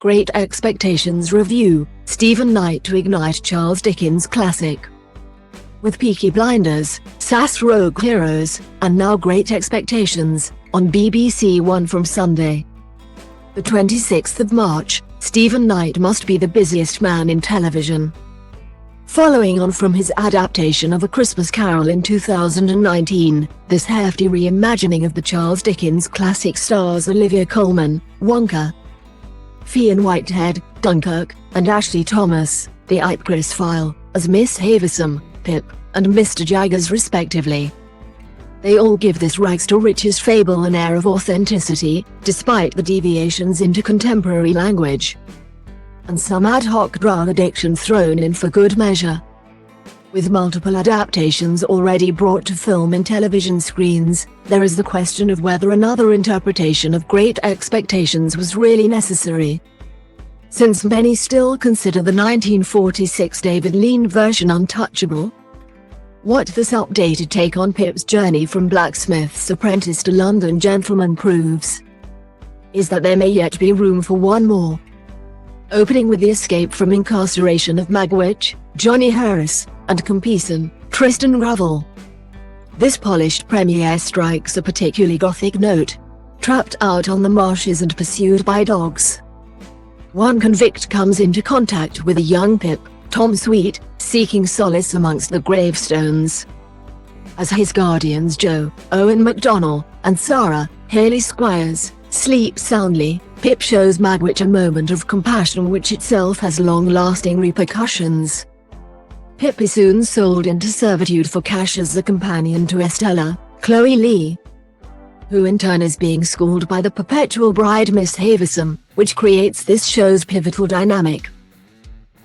Great Expectations Review, Stephen Knight to ignite Charles Dickens classic. With Peaky Blinders, SAS Rogue Heroes, and now Great Expectations, on BBC One from Sunday. The 26th of March, Stephen Knight must be the busiest man in television. Following on from his adaptation of A Christmas Carol in 2019, this hefty reimagining of the Charles Dickens classic stars Olivia Colman, Wonka, Fionn Whitehead, Dunkirk, and Ashley Thomas, the Ipcris File, as Miss Havisham, Pip, and Mr. Jaggers respectively. They all give this rags-to-riches fable an air of authenticity, despite the deviations into contemporary language and some ad hoc drama diction thrown in for good measure. With multiple adaptations already brought to film and television screens, there is the question of whether another interpretation of Great Expectations was really necessary, since many still consider the 1946 David Lean version untouchable. What this updated take on Pip's journey from blacksmith's apprentice to London gentleman proves is that there may yet be room for one more. Opening with the escape from incarceration of Magwitch, Johnny Harris, and companion, Tristan Gravel. This polished premiere strikes a particularly gothic note. Trapped out on the marshes and pursued by dogs, one convict comes into contact with a young Pip, Tom Sweet, seeking solace amongst the gravestones. As his guardians Joe, Owen MacDonnell, and Sarah, Haley Squires, sleep soundly, Pip shows Magwitch a moment of compassion which itself has long-lasting repercussions. Pip is soon sold into servitude for cash as the companion to Estella, Chloe Lee, who in turn is being schooled by the perpetual bride Miss Havisham, which creates this show's pivotal dynamic.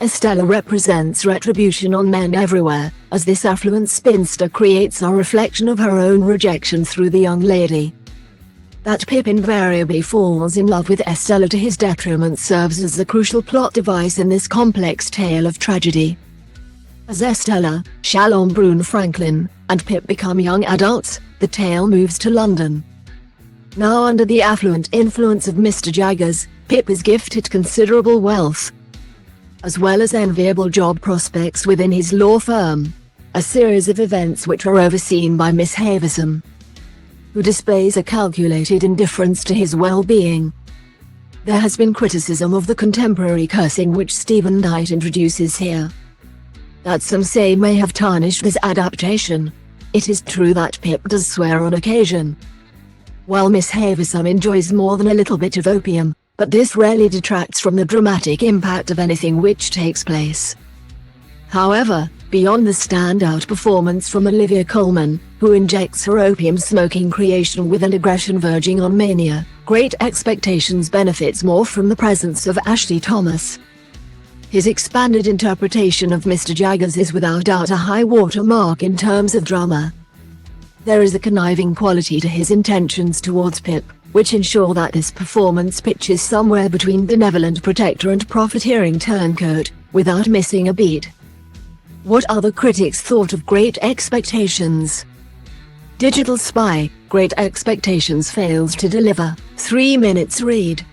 Estella represents retribution on men everywhere, as this affluent spinster creates a reflection of her own rejection through the young lady. That Pip invariably falls in love with Estella to his detriment serves as the crucial plot device in this complex tale of tragedy. As Estella, Shalom Brune Franklin, and Pip become young adults, the tale moves to London. Now under the affluent influence of Mr. Jaggers, Pip is gifted considerable wealth, as well as enviable job prospects within his law firm, a series of events which are overseen by Miss Havisham, who displays a calculated indifference to his well-being. There has been criticism of the contemporary cursing which Stephen Knight introduces here, that some say may have tarnished this adaptation. It is true that Pip does swear on occasion, while Miss Havisham enjoys more than a little bit of opium, but this rarely detracts from the dramatic impact of anything which takes place. However, beyond the standout performance from Olivia Colman, who injects her opium-smoking creation with an aggression verging on mania, Great Expectations benefits more from the presence of Ashley Thomas. His expanded interpretation of Mr. Jaggers is without doubt a high-water mark in terms of drama. There is a conniving quality to his intentions towards Pip, which ensure that this performance pitches somewhere between benevolent protector and profiteering turncoat, without missing a beat. What other critics thought of Great Expectations? Digital Spy, Great Expectations fails to deliver. 3 minutes read.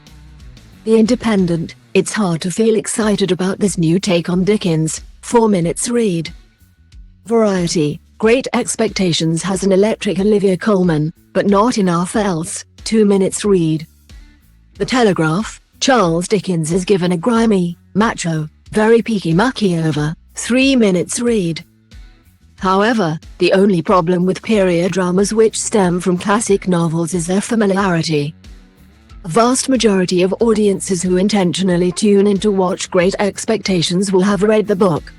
The Independent, it's hard to feel excited about this new take on Dickens. 4 minutes read. Variety, Great Expectations has an electric Olivia Colman, but not enough else. 2 minutes read. The Telegraph, Charles Dickens is given a grimy, macho, very peaky makeover. 3 minutes read. However, the only problem with period dramas which stem from classic novels is their familiarity. A vast majority of audiences who intentionally tune in to watch Great Expectations will have read the book.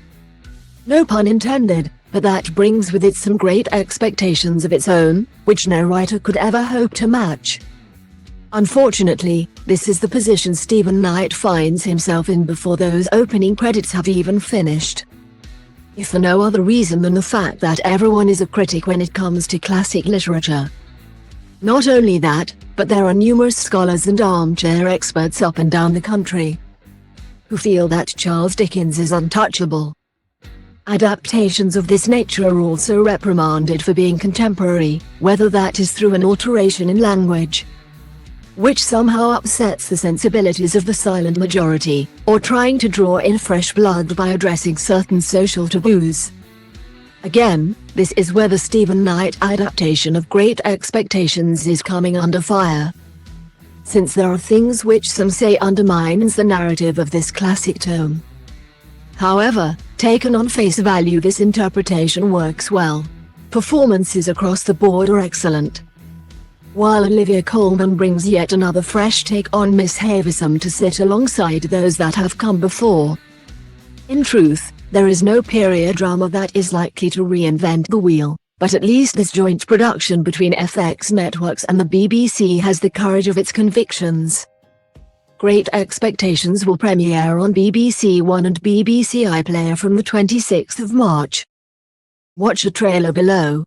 No pun intended, but that brings with it some great expectations of its own, which no writer could ever hope to match. Unfortunately, this is the position Stephen Knight finds himself in before those opening credits have even finished. If for no other reason than the fact that everyone is a critic when it comes to classic literature. Not only that, but there are numerous scholars and armchair experts up and down the country who feel that Charles Dickens is untouchable. Adaptations of this nature are also reprimanded for being contemporary, whether that is through an alteration in language, which somehow upsets the sensibilities of the silent majority, or trying to draw in fresh blood by addressing certain social taboos. Again, this is where the Stephen Knight adaptation of Great Expectations is coming under fire, since there are things which some say undermines the narrative of this classic tome. However, taken on face value, this interpretation works well. Performances across the board are excellent, while Olivia Colman brings yet another fresh take on Miss Havisham to sit alongside those that have come before. In truth, there is no period drama that is likely to reinvent the wheel, but at least this joint production between FX Networks and the BBC has the courage of its convictions. Great Expectations will premiere on BBC One and BBC iPlayer from the 26th of March. Watch the trailer below.